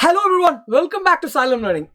Hello everyone, welcome back to Silent Learning.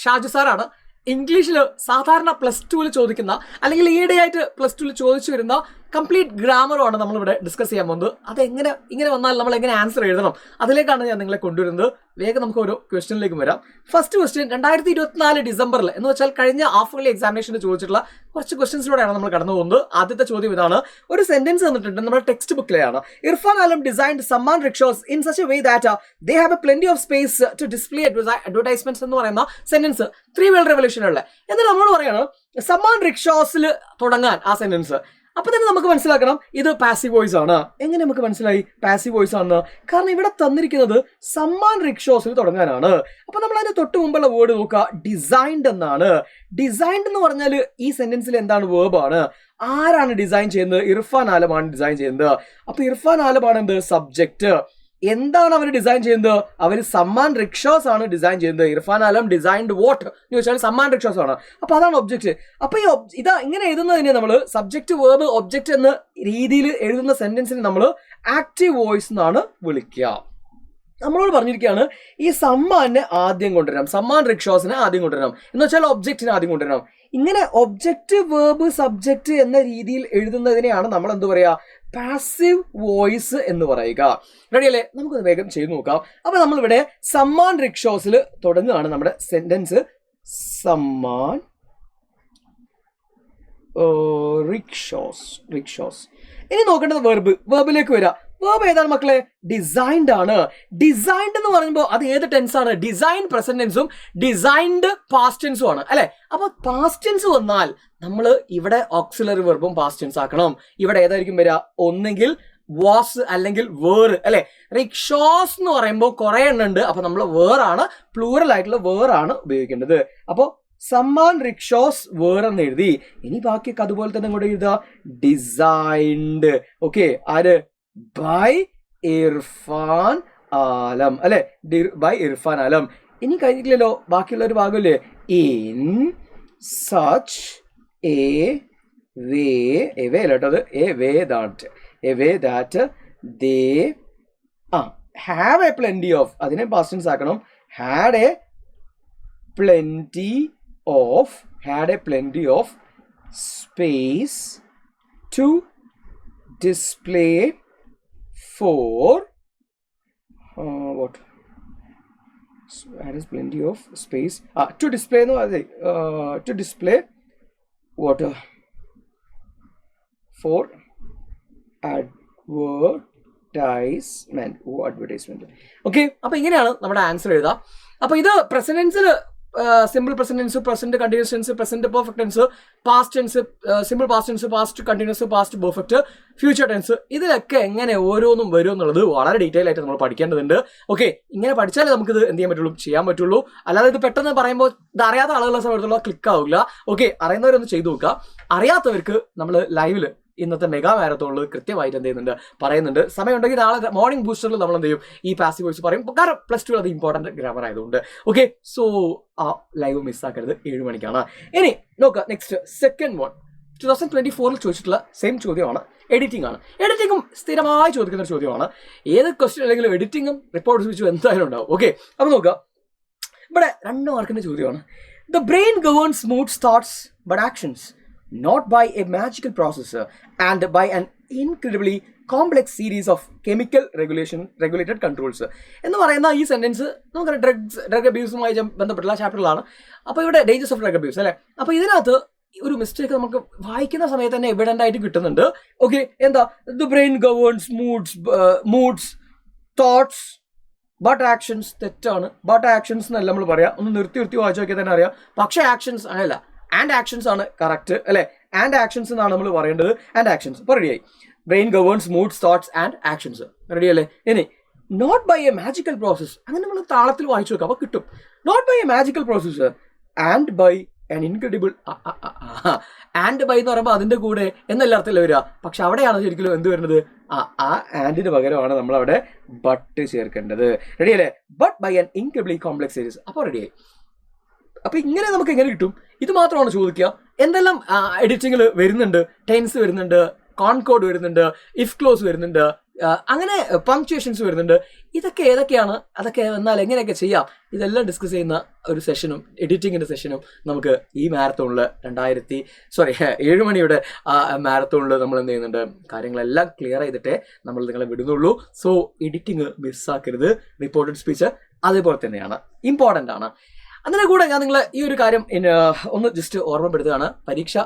Shaju സാറാണ്. ഇംഗ്ലീഷിൽ സാധാരണ +2 ചോദിക്കുന്ന അല്ലെങ്കിൽ ഈയിടെയായിട്ട് +2 ചോദിച്ചു വരുന്ന കംപ്ലീറ്റ് ഗ്രാമറുമാണ് നമ്മളിവിടെ ഡിസ്കസ് ചെയ്യാൻ പോകുന്നത്. അതെങ്ങനെ ഇങ്ങനെ വന്നാൽ നമ്മൾ എങ്ങനെ ആൻസർ എഴുതണം, അതിലേക്കാണ് ഞാൻ നിങ്ങളെ കൊണ്ടുവരുന്നത്. വേഗം നമുക്ക് ഓരോ ക്വസ്റ്റ്യനിലേക്ക് വരാം. ഫസ്റ്റ് ക്വസ്റ്റ്യൻ 2024 ഡിസംബറിൽ എന്ന് വെച്ചാൽ കഴിഞ്ഞ ഹാഫ് ഇയർലി എക്സാമിനേഷന് ചോദിച്ചിട്ടുള്ള കുറച്ച് ക്വസ്റ്റ്യൻസിലൂടെയാണ് നമ്മൾ കടന്നു പോകുന്നത്. ആദ്യത്തെ ചോദ്യം ഇതാണ്. ഒരു സെന്റൻസ് തന്നിട്ടുണ്ട്, നമ്മുടെ ടെക്സ്റ്റ് ബുക്കിലെയാണ്. Irfan Alam designed Sammaan rickshaws in such a way that they have a plenty of space to display advertisements എന്ന് പറയുന്ന സെന്റൻസ് 3 വേൾഡ് റെവല്യൂഷനുള്ള. എന്നിട്ട് നമ്മൾ പറയാണ് സമ്മാൻ റിക്ഷോസിൽ തുടങ്ങാൻ ആ സെന്റൻസ്. അപ്പൊ തന്നെ നമുക്ക് മനസ്സിലാക്കണം ഇത് പാസീവ് വോയിസ് ആണ്. എങ്ങനെ നമുക്ക് മനസ്സിലായി പാസീവ് വോയിസ് ആണെന്ന്? കാരണം ഇവിടെ തന്നിരിക്കുന്നത് സമ്മാൻ റിക്ഷോസിൽ തുടങ്ങാനാണ്. അപ്പൊ നമ്മൾ അതിന് തൊട്ട് മുമ്പുള്ള വേർഡ് നോക്കുക, ഡിസൈൻഡ് എന്നാണ്. ഡിസൈൻഡ് എന്ന് പറഞ്ഞാൽ ഈ സെന്റൻസിൽ എന്താണ്? വേർബ് ആണ്. ആരാണ് ഡിസൈൻ ചെയ്യുന്നത്? ഇർഫാൻ ആലമാണ് ഡിസൈൻ ചെയ്യുന്നത്. അപ്പൊ ഇർഫാൻ ആലമാണ് എന്ത്? സബ്ജക്റ്റ്. എന്താണ് അവർ ഡിസൈൻ ചെയ്യുന്നത്? അവർ സമ്മാൻ റിക്ഷോസ് ആണ് ഡിസൈൻ ചെയ്യുന്നത്. ഇർഫാൻ ആലം ഡിസൈൻഡ് വാട്ട് എന്ന് ചോദിച്ചാൽ സമ്മാൻ റിക്ഷോസ് ആണ്. അപ്പൊ അതാണ് ഒബ്ജക്റ്റ്. അപ്പൊ ഈ ഇതാ ഇങ്ങനെ എഴുതുന്നതിനെ നമ്മൾ സബ്ജക്റ്റ് വേർബ് ഒബ്ജക്റ്റ് എന്ന രീതിയിൽ എഴുതുന്ന സെന്റൻസിന് നമ്മൾ ആക്റ്റീവ് വോയിസ് എന്നാണ് വിളിക്കുക. നമ്മളോട് പറഞ്ഞിരിക്കുകയാണ് ഈ സമ്മാനെ ആദ്യം കൊണ്ടുവരണം, സമ്മാൻ റിക്ഷോസിനെ ആദ്യം കൊണ്ടുവരണം എന്ന് വെച്ചാൽ ഒബ്ജക്റ്റിനെ ആദ്യം കൊണ്ടുവരണം. ഇങ്ങനെ ഒബ്ജക്റ്റ് വേർബ് സബ്ജക്റ്റ് എന്ന രീതിയിൽ എഴുതുന്നതിനെയാണ് നമ്മൾ എന്ത് പറയുക? പാസീവ് വോയിസ് എന്ന് പറയുക. റെഡി അല്ലേ? നമുക്കൊന്ന് വേഗം ചെയ്ത് നോക്കാം. അപ്പൊ നമ്മളിവിടെ സമ്മാൻ റിക്ഷോസിൽ തുടങ്ങുകയാണ് നമ്മുടെ സെന്റൻസ്. സമ്മാൻ റിക്ഷോസ്. ഇനി നോക്കേണ്ടത് വേർബിലേക്ക് വരാം. വേർബ് ഏതാണ് മക്കളെ? ഡിസൈൻഡ് ആണ്. ഡിസൈൻഡ് എന്ന് പറയുമ്പോൾ അത് ഏത് ടെൻസ് ആണ്? ഡിസൈൻ പ്രസന്റ് ടെൻസും ഡിസൈൻഡ് പാസ്റ്റ് ടെൻസും ആണ് അല്ലെ. അപ്പൊ പാസ്റ്റ് ടെൻസ് വന്നാൽ നമ്മൾ ഇവിടെ ഓക്സിലറി വെർബും പാസ്റ്റ് ടെൻസ് ആക്കണം. ഇവിടെ ഏതായിരിക്കും വരിക? ഒന്നെങ്കിൽ വാസ് അല്ലെങ്കിൽ വേർ അല്ലെ. റിക്ഷോസ് എന്ന് പറയുമ്പോൾ കുറെ എണ്ണം ഉണ്ട്. അപ്പൊ നമ്മൾ വേറാണ്, പ്ലൂറൽ ആയിട്ടുള്ള വേറാണ് ഉപയോഗിക്കേണ്ടത്. അപ്പൊ സമ്മാൻ റിക്ഷോസ് വേറെന്ന് എഴുതി. ഇനി ബാക്കിയൊക്കെ അതുപോലെ തന്നെ കൂടെ എഴുതുക. ഡിസൈൻഡ്. ഓക്കെ, ആര്? ബൈ ഇർഫാൻ ആലം അല്ലെ. ബൈ ഇർഫാൻ ആലം. ഇനി കഴിഞ്ഞിട്ടില്ലല്ലോ, ബാക്കിയുള്ള ഒരു ഭാഗമല്ലേ? In such a way. A way അല്ലോട്ടത്. A way that they have a plenty of. അതിനെ പാസ്റ്റ് ടെൻസ് ആക്കണം. Had a plenty of space to display for what? There is plenty of space to display. No, to display what? For advertisement. Okay, അപ്പൊ ഇങ്ങനെയാണ് നമ്മുടെ answer എഴുതുക. അപ്പൊ ഇത് present ടെൻസിൽ simple present tense, present continuous tense, present perfect tense, past tense, simple past tense, past continuous, past perfect, future tense, ഇതിലൊക്കെ എങ്ങനെ ഓരോന്നും വരും എന്നുള്ളത് വളരെ ഡീറ്റെയിൽ ആയിട്ട് നമ്മൾ പഠിക്കേണ്ടതുണ്ട്. ഓക്കെ, ഇങ്ങനെ പഠിച്ചാലേ നമുക്കിത് എന്ത് ചെയ്യാൻ പറ്റുള്ളൂ? ചെയ്യാൻ പറ്റുള്ളൂ. അല്ലാതെ ഇത് പെട്ടെന്ന് പറയുമ്പോൾ ഇത് അറിയാത്ത ആളുകളെ സമയത്തുള്ള ക്ലിക്ക് ആവില്ല. ഓക്കെ, അറിയുന്നവരൊന്ന് ചെയ്തു നോക്കുക. അറിയാത്തവർക്ക് നമ്മൾ ലൈവില് ഇന്നത്തെ മെഗാ മാരത്തോണിൽ കൃത്യമായിട്ട് എന്ത് ചെയ്യുന്നുണ്ട്, പറയുന്നുണ്ട്. സമയമുണ്ടെങ്കിൽ നാളെ മോർണിംഗ് ബൂസ്റ്ററിൽ നമ്മൾ എന്ത് ചെയ്യും? ഈ പാസീവ് വോയിസ് പറയും. കാരണം +2 അത് ഇമ്പോർട്ടൻറ്റ് ഗ്രാമർ ആയതുകൊണ്ട്. ഓക്കെ, സോ ആ ലൈവ് മിസ്സാക്കരുത്. 7 മണിക്കാണ്. ഇനി നോക്കുക, നെക്സ്റ്റ് സെക്കൻഡ് വൺ 2024 ചോദിച്ചിട്ടുള്ള സെയിം ചോദ്യമാണ്. എഡിറ്റിംഗ് ആണ്. എഡിറ്റിംഗും സ്ഥിരമായി ചോദിക്കുന്ന ഒരു ചോദ്യമാണ്. ഏത് ക്വസ്റ്റ്യൻ അല്ലെങ്കിലും എഡിറ്റിംഗും റിപ്പോർട്ട് സ്വിച്ചും എന്തായാലും ഉണ്ടാവും. ഓക്കെ, അപ്പോൾ നോക്കുക, ഇവിടെ 2 മാർക്കിന്റെ ചോദ്യമാണ്. The brain governs moods, thoughts but actions not by a magical process and by an incredibly complex series of chemical regulated controls എന്ന് പറയുന്ന ഈ സെന്റൻസ് നമുക്ക് ഡ്രഗ് അബ്യൂസുമായി ബന്ധപ്പെട്ടുള്ള ചാപ്റ്ററിലാണ്. അപ്പോൾ ഇവിടെ ഡേഞ്ചേഴ്സ് ഓഫ് ഡ്രഗ് അബ്യൂസ് അല്ലെ. അപ്പോൾ ഇതിനകത്ത് ഒരു മിസ്റ്റേക്ക് നമുക്ക് വായിക്കുന്ന സമയത്ത് തന്നെ എവിഡന്റ് ആയിട്ട് കിട്ടുന്നുണ്ട്. ഓക്കെ, എന്താ? The brain governs moods thoughts but actions. തെറ്റാണ്. ബട്ട് ആക്ഷൻസ് എന്നല്ല നമ്മൾ പറയാം. ഒന്ന് നിർത്തി വായിച്ചു നോക്കിയാൽ തന്നെ അറിയാം. പക്ഷേ ആക്ഷൻസ് അങ്ങനെയല്ല, ആൻഡ് ആക്ഷൻസ് ആണ് കറക്റ്റ് അല്ലെ. ആൻഡ് ആക്ഷൻസ് എന്നാണ് നമ്മൾ പറയേണ്ടത്. And actions. ഇപ്പോൾ റെഡിയായി. Brain governs moods, thoughts and actions. Ready അല്ലേ? ഇനി not by a magical process. അങ്ങനെ നമ്മൾ താളത്തിൽ വായിച്ചു നോക്കാം, അപ്പോൾ കിട്ടും. Not by a magical process and by an incredible. And by എന്ന് പറയുമ്പോൾ അതിന്റെ കൂടെ എന്നല്ല അർത്ഥമല്ല വരിക. പക്ഷെ അവിടെയാണ് ശരിക്കും എന്ത് വരുന്നത്? ആ ആൻഡിന് പകരമാണ് നമ്മൾ അവിടെ ബട്ട് ചേർക്കേണ്ടത്. റെഡി അല്ലേ? But by an incredibly complex series. അപ്പോൾ റെഡിയായി. അപ്പൊ ഇങ്ങനെ നമുക്ക് എങ്ങനെ കിട്ടും? ഇത് മാത്രമാണ് ചോദിക്കുക. എന്തെല്ലാം എഡിറ്റിങ്ങിൽ വരുന്നുണ്ട്? ടെൻസ് വരുന്നുണ്ട്, കോൺകോഡ് വരുന്നുണ്ട്, ഇഫ് ക്ലോസ് വരുന്നുണ്ട്, അങ്ങനെ പങ്ക്ച്വേഷൻസ് വരുന്നുണ്ട്. ഇതൊക്കെ ഏതൊക്കെയാണ്, അതൊക്കെ എന്നാൽ എങ്ങനെയൊക്കെ ചെയ്യാം, ഇതെല്ലാം ഡിസ്കസ് ചെയ്യുന്ന ഒരു സെഷനും എഡിറ്റിങ്ങിൻ്റെ സെഷനും നമുക്ക് ഈ മാരത്തോണിൽ 7 മണിയുടെ മാരത്തോണിൽ നമ്മൾ എന്ത് ചെയ്യുന്നുണ്ട്, കാര്യങ്ങളെല്ലാം ക്ലിയർ ചെയ്തിട്ടേ നമ്മൾ നിങ്ങളെ വിടുന്നുള്ളൂ. സോ എഡിറ്റിങ് മിസ്സാക്കരുത്. റിപ്പോർട്ടഡ് സ്പീച്ച് അതേപോലെ തന്നെയാണ്, ഇമ്പോർട്ടൻ്റ് ആണ്. അതിൻ്റെ കൂടെ ഞാൻ നിങ്ങളെ ഈ ഒരു കാര്യം ഒന്ന് ജസ്റ്റ് ഓർമ്മപ്പെടുത്തുകയാണ്. പരീക്ഷ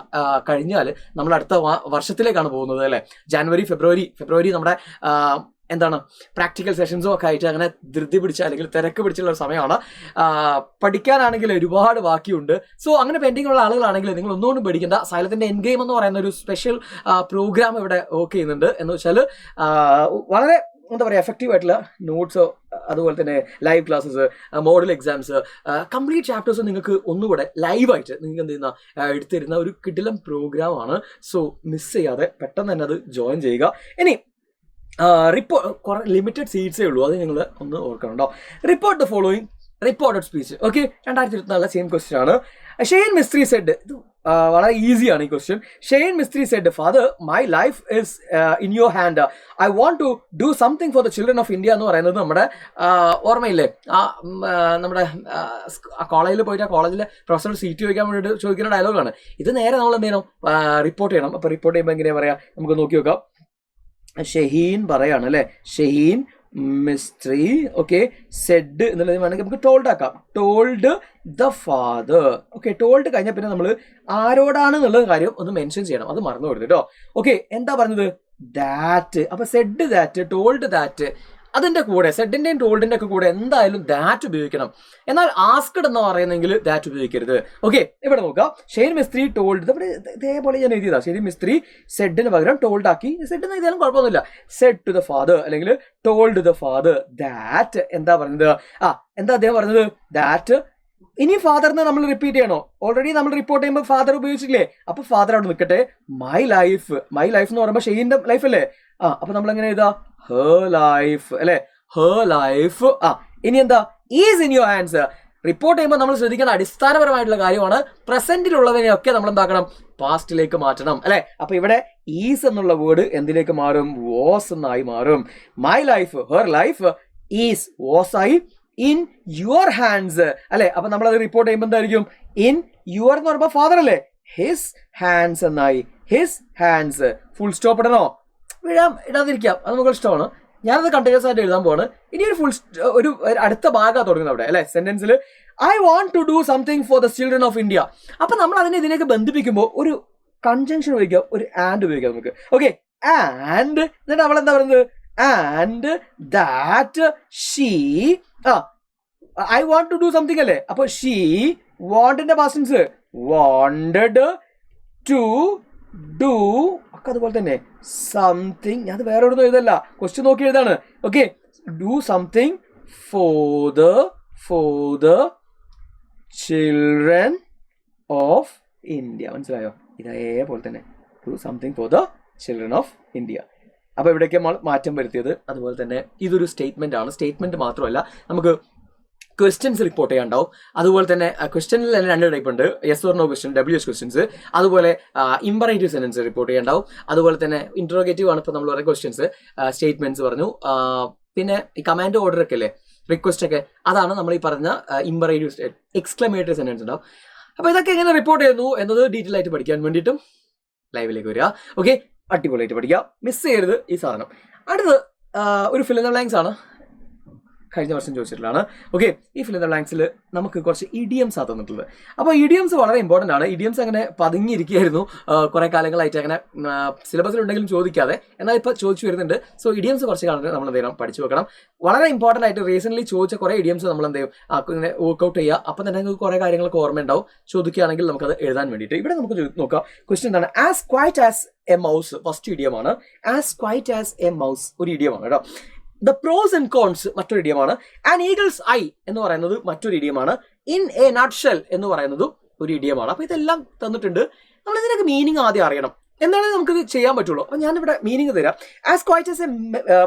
കഴിഞ്ഞാൽ നമ്മൾ അടുത്ത വർഷത്തിലേക്കാണ് പോകുന്നത് അല്ലേ. ജനുവരി ഫെബ്രുവരി നമ്മുടെ എന്താണ് പ്രാക്ടിക്കൽ സെഷൻസും ഒക്കെ ആയിട്ട് അങ്ങനെ ധൃതി പിടിച്ച അല്ലെങ്കിൽ തിരക്ക് പിടിച്ചുള്ള ഒരു സമയമാണ്. പഠിക്കാനാണെങ്കിൽ ഒരുപാട് ബാക്കിയുണ്ട്. സോ അങ്ങനെ പെൻഡിങ് ഉള്ള ആളുകളാണെങ്കിൽ നിങ്ങൾ ഒന്നുകൊണ്ടും പേടിക്കേണ്ട. സൈലത്തിൻ്റെ എൻ ഗെയിം എന്ന് പറയുന്ന ഒരു സ്പെഷ്യൽ പ്രോഗ്രാം ഇവിടെ വർക്ക് ചെയ്യുന്നുണ്ട്. എന്ന് വെച്ചാൽ വളരെ എന്താ പറയുക, എഫക്റ്റീവ് ആയിട്ടുള്ള നോട്ട്സോ അതുപോലെ തന്നെ live classes, model exams, complete chapters നിങ്ങൾക്ക് ഒന്നുകൂടെ ലൈവായിട്ട് നിങ്ങൾക്ക് എന്ത് ചെയ്യുന്ന എടുത്തിരുന്ന ഒരു കിടിലം പ്രോഗ്രാമാണ്. സോ മിസ് ചെയ്യാതെ പെട്ടെന്ന് തന്നെ അത് ജോയിൻ ചെയ്യുക. ഇനി കുറേ ലിമിറ്റഡ് സീറ്റ്സേ ഉള്ളൂ, അത് നിങ്ങൾ ഒന്ന് ഓർക്കണം കേട്ടോ. Report the following reported speech. Okay, 2024 same question ആണ്. ഷെയ്ൻ മിസ്ത്രി സെഡ്, ഇത് വളരെ ഈസിയാണ് ഈ question. Shane Mistry said, father my life is in your hand, I want to do something for the children of India എന്ന് പറയുന്നത് നമ്മുടെ ഓർമ്മയില്ലേ, നമ്മുടെ കോളേജിൽ പോയിട്ട് ആ കോളേജിലെ പ്രൊഫസർ സീറ്റ് ചോദിക്കാൻ വേണ്ടിയിട്ട് ചോദിക്കുന്ന ഡയലോഗാണ് ഇത്. നേരെ നമ്മൾ എന്ത് ചെയ്യണം, റിപ്പോർട്ട് ചെയ്യണം. അപ്പോൾ റിപ്പോർട്ട് ചെയ്യുമ്പോൾ എങ്ങനെയാ പറയാ, നമുക്ക് നോക്കി നോക്കാം. ഷഹീൻ പറയാണ് അല്ലേ, ഷഹീൻ മിസ്ത്രി ഓക്കെ സെഡ് എന്നുള്ളത് വേണമെങ്കിൽ നമുക്ക് ടോൾഡ് ആക്കാം. Told the father. Okay, told കഴിഞ്ഞാൽ പിന്നെ നമ്മൾ ആരോടാണെന്നുള്ള കാര്യം ഒന്ന് മെൻഷൻ ചെയ്യണം, അത് മറന്നു കൊടുത്തു കേട്ടോ. ഓക്കെ, എന്താ പറഞ്ഞത്, ദാറ്റ്. അപ്പൊ സെഡ് ദാറ്റ്, ടോൾഡ് ദാറ്റ്, അതിൻ്റെ കൂടെ സെഡിൻ്റെയും ടോൾഡിൻ്റെ ഒക്കെ കൂടെ എന്തായാലും ദാറ്റ് ഉപയോഗിക്കണം. എന്നാൽ ആസ്ക്ഡ് എന്ന് പറയുന്നെങ്കിൽ ദാറ്റ് ഉപയോഗിക്കരുത്. ഓക്കെ, ഇവിടെ നോക്കാം. ഷെയ്ൻ മിസ്ത്രി ടോൾഡ്, ഇവിടെ ഇതേപോലെ ഞാൻ എഴുതിയതാ. ഷെയ്ൻ മിസ്ത്രി സെഡിന് പകരം ടോൾഡ് ആക്കി. സെഡ് എന്ന് എഴുതിയാലും കുഴപ്പമൊന്നുമില്ല. സെഡ് ടു ദ ഫാദർ അല്ലെങ്കിൽ ടോൾഡ് ദ ഫാദർ ദാറ്റ്. എന്താ പറഞ്ഞത്, എന്താ അദ്ദേഹം പറഞ്ഞത്, ദാറ്റ്. ഇനി ഫാദറിനെ നമ്മൾ റിപ്പീറ്റ് ചെയ്യണോ? ഓൾറെഡി നമ്മൾ റിപ്പോർട്ട് ചെയ്യുമ്പോൾ ഫാദർ ഉപയോഗിച്ചില്ലേ, അപ്പൊ ഫാദർ അവിടെ നിൽക്കട്ടെ. മൈ ലൈഫ് എന്ന് പറയുമ്പോൾ ഷെയ്ൻ്റെ ലൈഫ് അല്ലേ. അപ്പൊ നമ്മൾ എങ്ങനെ എഴുതാ, her life അല്ലെ, her life. ഇനി എന്താ, is in your hands. Report ചെയ്യുമ്പോൾ നമ്മൾ ശ്രദ്ധിക്കേണ്ട അടിസ്ഥാനപരമായിട്ടുള്ള കാര്യമാണ്, പ്രസന്റിലുള്ളതിനെയൊക്കെ നമ്മൾ എന്താക്കണം, പാസ്റ്റിലേക്ക് മാറ്റണം അല്ലെ. അപ്പൊ ഇവിടെ ഈസ് എന്നുള്ള വേർഡ് എന്തിലേക്ക് മാറും, വാസ് എന്നായി മാറും. My life, her life is was ആയി ഇൻ യുവർ ഹാൻഡ്സ് അല്ലെ. അപ്പൊ നമ്മളത് റിപ്പോർട്ട് ചെയ്യുമ്പോൾ എന്തായിരിക്കും, ഇൻ യുവർ എന്ന് പറയുമ്പോൾ ഫാദർ അല്ലേ, ഹിസ് ഹാൻഡ്സ് എന്നായി. His hands. ഫുൾ സ്റ്റോപ്പ് ഇടണോ, ഇടാതിരിക്കാം, അത് നമുക്ക് ഇഷ്ടമാണ്. ഞാനത് കണ്ടിന്യൂസ് ആയിട്ട് എഴുതാൻ പോവാണ്. ഇനി ഒരു അടുത്ത ഭാഗമാണ് തുടങ്ങുന്നത് അവിടെ അല്ലെ, സെന്റൻസിൽ I want to do something for the children of India. അപ്പൊ നമ്മൾ അതിനെ ഇതിലേക്ക് ബന്ധിപ്പിക്കുമ്പോൾ ഒരു കൺജങ്ഷൻ ഉപയോഗിക്കാം, ഒരു ആൻഡ് ഉപയോഗിക്കാം നമുക്ക്. ഓക്കെ, ആൻഡ് എന്നിട്ട് അവൾ എന്താ പറയുന്നത്, and that she, I want to do something അല്ലേ. അപ്പൊ ഷീ വാണ്ടിന്റെ past tense, wanted to do ഒക്കെ അതുപോലെ തന്നെ സംതിങ്. ഞാൻ വേറെ ഒന്നും എഴുതല്ല, ക്വസ്റ്റ്യൻ നോക്കി എഴുതാണ്. Okay, do something for the children of India. മനസ്സിലായോ? ഇതേപോലെ തന്നെ do something for the children of India. അപ്പോൾ ഇവിടേക്ക് മാറ്റം വരുത്തിയത്. അതുപോലെ തന്നെ ഇതൊരു സ്റ്റേറ്റ്മെന്റ് ആണ്. സ്റ്റേറ്റ്മെന്റ് മാത്രമല്ല, നമുക്ക് ക്വസ്റ്റ്യൻസ് റിപ്പോർട്ട് ചെയ്യാണ്ടാവും. അതുപോലെ തന്നെ ക്വസ്റ്റ്യനിൽ തന്നെ 2 ടൈപ്പ് ഉണ്ട്, yes or no question, WH questions. അതുപോലെ ഇമ്പറേറ്റീവ് സെന്റൻസ് റിപ്പോർട്ട് ചെയ്യാണ്ടാവും. അതുപോലെ തന്നെ ഇൻട്രോഗേറ്റീവ് ആണ് ഇപ്പോൾ നമ്മൾ പറയുന്ന ക്വസ്റ്റ്യൻസ്, സ്റ്റേറ്റ്മെന്റ്സ് പറഞ്ഞു. പിന്നെ ഈ കമാൻഡ് ഓർഡർ ഒക്കെ അല്ലേ, റിക്വസ്റ്റ് ഒക്കെ, അതാണ് നമ്മൾ ഈ പറഞ്ഞ ഇമ്പറേറ്റീവ് എക്സ്ക്ലമേറ്ററി സെന്റൻസ് ഉണ്ടാവും. അപ്പോൾ ഇതൊക്കെ എങ്ങനെ റിപ്പോർട്ട് ചെയ്യുന്നു എന്നത് ഡീറ്റെയിൽ ആയിട്ട് പഠിക്കാൻ വേണ്ടിയിട്ടും ലൈവിലേക്ക് വരിക. ഓക്കെ, അടിപൊളിയായിട്ട് പഠിക്കുക, മിസ് ചെയ്യരുത് ഈ സാധനം. അടുത്തത് ഒരു ഫിൽ ഇൻ ദ ബ്ലാങ്ക്സ് ആണ്, കഴിഞ്ഞ വർഷം ചോദിച്ചിട്ടുള്ളതാണ്. ഓക്കെ, ഈ ഫിൽ ഇൻ ദ ബ്ലാങ്ക്സിൽ നമുക്ക് കുറച്ച് ഇഡിയംസ് ആണ് തന്നിട്ടുള്ളത്. അപ്പോൾ ഇഡിയംസ് വളരെ ഇമ്പോർട്ടൻ്റ് ആണ്. ഇഡിയംസ് അങ്ങനെ പതുങ്ങിയിരിക്കുകയായിരുന്നു കുറേ കാലങ്ങളായിട്ട്, അങ്ങനെ സിലബസിലുണ്ടെങ്കിലും ചോദിക്കാതെ, എന്നാൽ ഇപ്പോൾ ചോദിച്ചു വരുന്നുണ്ട്. സോ ഇഡിയംസ് കുറച്ച് കാലത്ത് നമ്മൾ എന്ത് ചെയ്യണം, പഠിച്ചു വെക്കണം. വളരെ ഇമ്പോർട്ടൻ്റ് ആയിട്ട് റീസെൻ്റ്ലി ചോദിച്ച കുറേ ഇഡിയംസ് നമ്മൾ എന്ത് ചെയ്യും, ഇങ്ങനെ വർക്ക്ഔട്ട് ചെയ്യുക. അപ്പം തന്നെ നിങ്ങൾക്ക് കുറേ കാര്യങ്ങൾക്ക് ഓർമ്മയുണ്ടാവും. ചോദിക്കുകയാണെങ്കിൽ നമുക്കത് എഴുതാൻ വേണ്ടിയിട്ട്. ഇവിടെ നമുക്ക് നോക്കാം. ക്വസ്റ്റ്യൻ എന്താണ്, as quiet as a mouse. First ഇഡിയമാണ്. As quiet as a mouse ഒരു ഇഡിയമാണ് കേട്ടോ. ദ പ്രോസ് ആൻഡ് കോൺസ് മറ്റൊരു ഇഡിയമാണ്. ആൻ ഈഗിൾസ് ഐ എന്ന് പറയുന്നത് മറ്റൊരു ഇഡിയമാണ്. ഇൻ എ നട്ട്ഷെൽ എന്ന് പറയുന്നതും ഒരു ഇഡിയമാണ്. അപ്പോൾ ഇതെല്ലാം തന്നിട്ടുണ്ട്. നമ്മൾ ഇതിനൊക്കെ മീനിങ് ആദ്യം അറിയണം. എന്നാണ് നമുക്കിത് ചെയ്യാൻ പറ്റുള്ളൂ. അപ്പോൾ ഞാനിവിടെ മീനിങ് തരാം. As quiet as a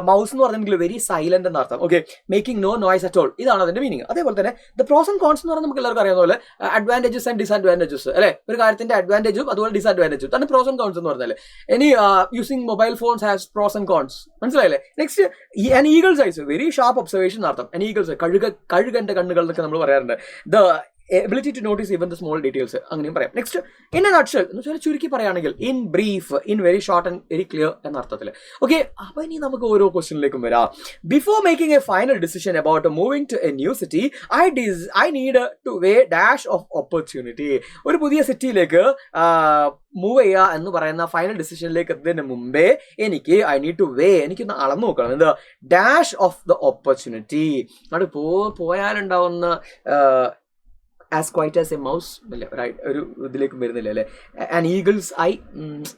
mouse എന്ന് പറഞ്ഞെങ്കിൽ വെരി സൈലന്റ് എന്ന അർത്ഥം. Okay, making no noise at all, ഇതാണ് അതിന്റെ മീനിങ്. അതേപോലെ തന്നെ ദ പ്രോസ് ആൻഡ് കോൺസ് എന്ന് പറഞ്ഞാൽ നമുക്ക് എല്ലാവർക്കും അറിയാവുന്ന പോലെ അഡ്വാൻറ്റേജസ് ആൻഡ് ഡിസ്അഡ്വാൻറ്റേജസ് അല്ലെ, ഒരു കാര്യത്തിന്റെ അഡ്വാൻറ്റേജും അതുപോലെ ഡിസ്അഡ്വാൻറ്റേജും തന്നെ പ്രോസ് ആൻഡ് കോൺസ് എന്ന് പറഞ്ഞാൽ. ഇനി using mobile phones has pros and cons, മനസ്സിലായില്ലേ? Next an eagle's eyes, very sharp observation എന്നർത്ഥം. ആൻ ഈഗിൾസ് കഴുകന്റെ കണ്ണുകൾ എന്നൊക്കെ നമ്മൾ പറയാറുണ്ട്. The ability to notice even the small details, അങ്ങനെയും പറയാം. നെക്സ്റ്റ് ഇൻ എ നട്ട്ഷെൽ എന്ന് വെച്ചാൽ ചുരുക്കി പറയുകയാണെങ്കിൽ in brief, in very short and very clear എന്ന അർത്ഥത്തിൽ. ഓക്കെ, അപ്പൊ ഇനി നമുക്ക് ഓരോ ക്വസ്റ്റ്യനിലേക്കും വരാം. Before making a final decision about moving to a new city, I need to weigh dash of opportunity. ഒരു പുതിയ സിറ്റിയിലേക്ക് മൂവ് ചെയ്യുക എന്ന് പറയുന്ന ഫൈനൽ ഡിസിഷനിലേക്ക് എത്തുന്നതിന് മുമ്പേ ഐ നീഡ് ടു വേ, എനിക്കൊന്ന് അളന്നു നോക്കണം. എന്താ ഡാഷ് ഓഫ് ദ ഓപ്പർച്യൂണിറ്റി. അവിടെ പോയാലുണ്ടാവുന്ന as quiet as a mouse അല്ലേ, ഒരു ഇതിലേക്കും വരുന്നില്ല അല്ലേ. ആൻ ഈഗിൾസ് ഐ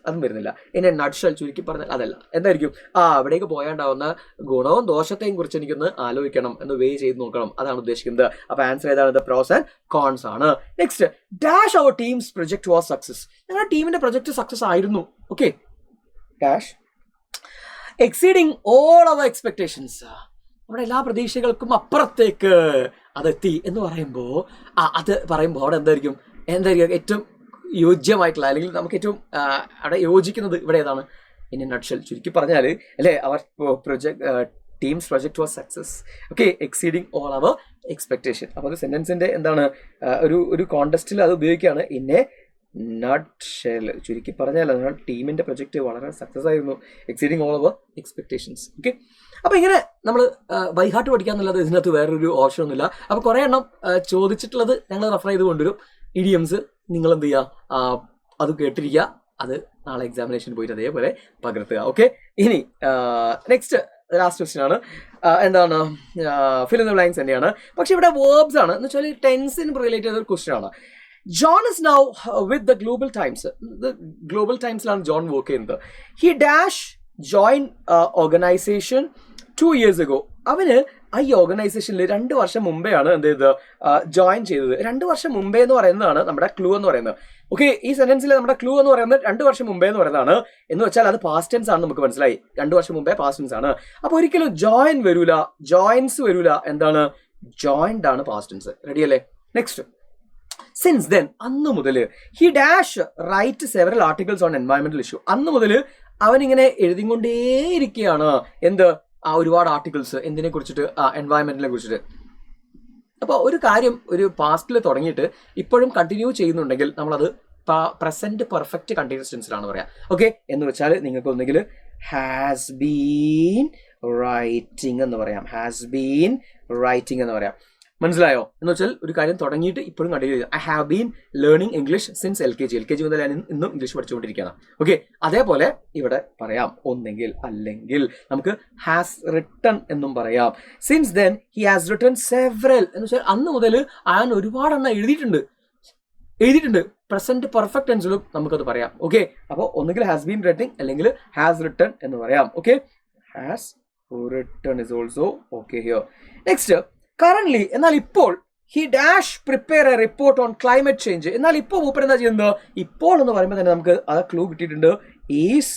അതും വരുന്നില്ല. ഇൻ എ നട്ട്ഷെൽ ചുരുക്കി പറഞ്ഞാൽ അതല്ല. എന്തായിരിക്കും? അവിടേക്ക് പോയാണ്ടാവുന്ന ഗുണവും ദോഷത്തെയും കുറിച്ച് എനിക്കൊന്ന് ആലോചിക്കണം, എന്ന് വേ ചെയ്ത് നോക്കണം, അതാണ് ഉദ്ദേശിക്കുന്നത്. അപ്പൊ ആൻസർ ഏതാണ്? ദ പ്രോസ് ആൻഡ് കോൺസ് ആണ്. Next dash our team's project was success. ഞങ്ങളുടെ ടീമിന്റെ പ്രൊജക്ട് സക്സസ് ആയിരുന്നു. Okay, dash exceeding all our expectations, നമ്മുടെ എല്ലാ പ്രതീക്ഷകൾക്കും അപ്പുറത്തേക്ക് അതെത്തി എന്ന് പറയുമ്പോൾ അവിടെ എന്തായിരിക്കും ഏറ്റവും യോജ്യമായിട്ടുള്ള, അല്ലെങ്കിൽ നമുക്ക് ഏറ്റവും അവിടെ യോജിക്കുന്നത് ഇവിടെ ഏതാണ്? ഇൻ എ നട്ട്ഷെൽ ചുരുക്കി പറഞ്ഞാൽ അല്ലേ, our team's project was success. Okay, exceeding all our expectation. അപ്പോൾ അത് സെന്റൻസിന്റെ എന്താണ് ഒരു കോണ്ടസ്റ്റിൽ അത് ഉപയോഗിക്കുകയാണ്. ഇൻ എ നട്ട്ഷെൽ ചുരുക്കി പറഞ്ഞാൽ ടീമിന്റെ പ്രൊജക്ട് വളരെ സക്സസ് ആയിരുന്നു, exceeding all our expectations. Okay, അപ്പൊ ഇങ്ങനെ നമ്മൾ ബൈഹാർട്ട് പഠിക്കാന്നുള്ളത് ഇതിനകത്ത് വേറൊരു ഓപ്ഷൻ ഒന്നുമില്ല. അപ്പൊ കുറെ എണ്ണം ചോദിച്ചിട്ടുള്ളത് ഞങ്ങൾ റെഫർ ചെയ്ത് കൊണ്ടുവരും. ഇഡിയംസ് നിങ്ങൾ എന്ത് ചെയ്യുക, അത് കേട്ടിരിക്കുക, അത് നാളെ എക്സാമിനേഷന് പോയിട്ട് അതേപോലെ പകർത്തുക. ഓക്കെ, ഇനി നെക്സ്റ്റ് ലാസ്റ്റ് ക്വസ്റ്റ്യൻ ആണ്. എന്താണ്? ഫിൽ ഇൻ ദ ബ്ലാങ്ക്സ് തന്നെയാണ്, പക്ഷെ ഇവിടെ വേർബ്സ് ആണ്. എന്ന് വെച്ചാൽ ടെൻസിന് റിലേറ്റ് ചെയ്ത ഒരു ക്വസ്റ്റ്യൻ ആണ്. John is now with the Global Times. The Global Times-ലാണ് ജോൺ വർക്ക് ചെയ്യുന്നത്. He dash joined organization 2 years ago. അവന് ഈ ഓർഗനൈസേഷനിൽ 2 വർഷം മുമ്പേ ആണ് എന്ത് ചെയ്തത്, ജോയിൻ ചെയ്തത്. 2 വർഷം മുമ്പേ എന്ന് പറയുന്നതാണ് നമ്മുടെ ക്ലൂ എന്ന് പറയുന്നത്. ഓക്കെ, ഈ സെന്റൻസിൽ നമ്മുടെ ക്ലൂ എന്ന് പറയുന്നത് 2 വർഷം മുമ്പേ എന്ന് പറയുന്നതാണ്. എന്ന് വെച്ചാൽ അത് പാസ്റ്റ് ടെൻസ് ആണ്, നമുക്ക് മനസ്സിലായി. 2 വർഷം മുമ്പേ പാസ്റ്റ് ടെൻസ് ആണ്. അപ്പൊ ഒരിക്കലും ജോയിൻ വരൂല, ജോയിൻസ് വരൂല. എന്താണ്? ജോയിൻഡ് ആണ് പാസ്റ്റ് ടെൻസ്. റെഡി അല്ലേ? നെക്സ്റ്റ് സിൻസ് ദെൻ, അന്ന് മുതൽ he dash write several articles on environmental issue. അന്ന് മുതൽ അവനിങ്ങനെ എഴുതിക്കൊണ്ടേയിരിക്കുകയാണ്. ഒരുപാട് ആർട്ടിക്കിൾസ് എന്തിനെ കുറിച്ചിട്ട്? എൻവയറമെന്റിനെ കുറിച്ചിട്ട്. അപ്പോൾ ഒരു കാര്യം ഒരു പാസ്റ്റിൽ തുടങ്ങിയിട്ട് ഇപ്പോഴും കണ്ടിന്യൂ ചെയ്യുന്നുണ്ടെങ്കിൽ നമ്മളത് പ്രസന്റ് പെർഫെക്റ്റ് കണ്ടിന്യൂസ് ടെൻസിലാണ് പറയാം. ഓക്കെ, എന്ന് വെച്ചാൽ നിങ്ങൾക്ക് ഒന്നുകിൽ ഹാസ് ബീൻ റൈറ്റിംഗ് എന്ന് പറയാം, ഹാസ് ബീൻ റൈറ്റിംഗ് എന്ന് പറയാം. മനസ്സിലായോ? എന്ന് വെച്ചാൽ ഒരു കാര്യം തുടങ്ങിയിട്ട് ഇപ്പോഴും കണ്ടിന്യൂ ചെയ്തു. I have been learning English since LKG മുതൽ ഞാൻ ഇന്നും ഇംഗ്ലീഷ് പഠിച്ചുകൊണ്ടിരിക്കുകയാണ്. ഓക്കെ, അതേപോലെ ഇവിടെ പറയാം ഒന്നെങ്കിൽ അല്ലെങ്കിൽ നമുക്ക് ഹാസ് റിട്ടൺ എന്നും പറയാം. Since then he has written several എന്ന് വെച്ചാൽ അന്ന് മുതൽ അയാൾ ഒരുപാടെണ്ണം എഴുതിയിട്ടുണ്ട്. പ്രസന്റ് പെർഫെക്റ്റ് ടെൻസിലും നമുക്കത് പറയാം. ഓക്കെ, അപ്പോൾ ഒന്നുകിൽ ഹാസ് ബീൻ റൈറ്റിംഗ് അല്ലെങ്കിൽ ഹാസ് റിട്ടൺ എന്ന് പറയാം. Okay, has written is also okay here. Next currently, എന്നാൽ ഇപ്പോൾ he dash prepare A report on climate change. എന്നാൽ ഇപ്പോൾ മൂപ്പർ എന്താ ചെയ്യുന്നത്? ഇപ്പോൾ എന്ന് പറയുമ്പോൾ തന്നെ നമുക്ക് ആ ക്ലൂ കിട്ടിയിട്ടുണ്ട്. Is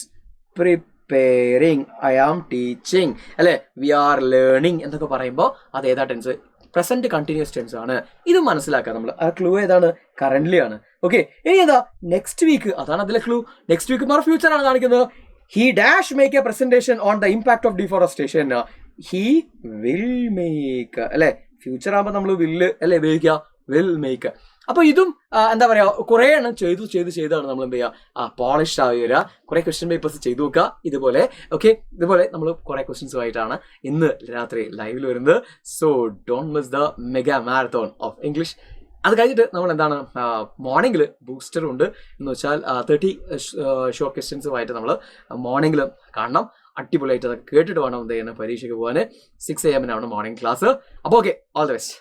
preparing, I am teaching അല്ലെ, വി ആർ ലേണിംഗ് എന്നൊക്കെ പറയുമ്പോൾ അത് ഏതാ ടെൻസ്? പ്രസന്റ് കണ്ടിന്യൂസ് ടെൻസ് ആണ്. ഇത് മനസ്സിലാക്കുക നമ്മൾ. ആ ക്ലൂ ഏതാണ്? കറന്റ്ലി ആണ്. ഓക്കെ, ഇനി ഏതാ? നെക്സ്റ്റ് വീക്ക്, അതാണ് അതിലെ ക്ലൂ. നെക്സ്റ്റ് വീക്ക് എന്ന് പറഞ്ഞാൽ ഫ്യൂച്ചർ ആണ് കാണിക്കുന്നത്. He dash make A presentation on the impact of deforestation. He will make അല്ലെ, ഫ്യൂച്ചർ ആകുമ്പോൾ നമ്മൾ വില്ല് അല്ലെ ഉപയോഗിക്കുക, വിൽ മേക്ക്. അപ്പൊ ഇതും എന്താ പറയാ, കുറെ എണ്ണം ചെയ്താണ് നമ്മൾ എന്ത് ചെയ്യുക, പോളിഷ് ആയി വരിക. കുറെ ക്വസ്റ്റ്യൻ പേപ്പേഴ്സ് ചെയ്തു നോക്കുക ഇതുപോലെ. ഓക്കെ, ഇതുപോലെ നമ്മൾ കുറെ ക്വസ്റ്റ്യൻസുമായിട്ടാണ് ഇന്ന് രാത്രി ലൈവിൽ വരുന്നത്. So don't miss the mega marathon of English. അത് കഴിഞ്ഞിട്ട് നമ്മൾ എന്താണ് മോർണിംഗിൽ ബൂസ്റ്റർ ഉണ്ട്. എന്ന് വെച്ചാൽ 30 ഷോർട്ട് ക്വസ്റ്റ്യൻസുമായിട്ട് നമ്മൾ മോർണിംഗിൽ കാണണം. അടിപൊളിയായിട്ട് അതൊക്കെ കേട്ടിട്ട് വേണം എന്ത് ചെയ്യുന്നത്, പരീക്ഷയ്ക്ക് പോകാൻ. 6 AM മോർണിംഗ് ക്ലാസ്. അപ്പോൾ ഓക്കെ, ഓൾ ദി ബെസ്റ്റ്.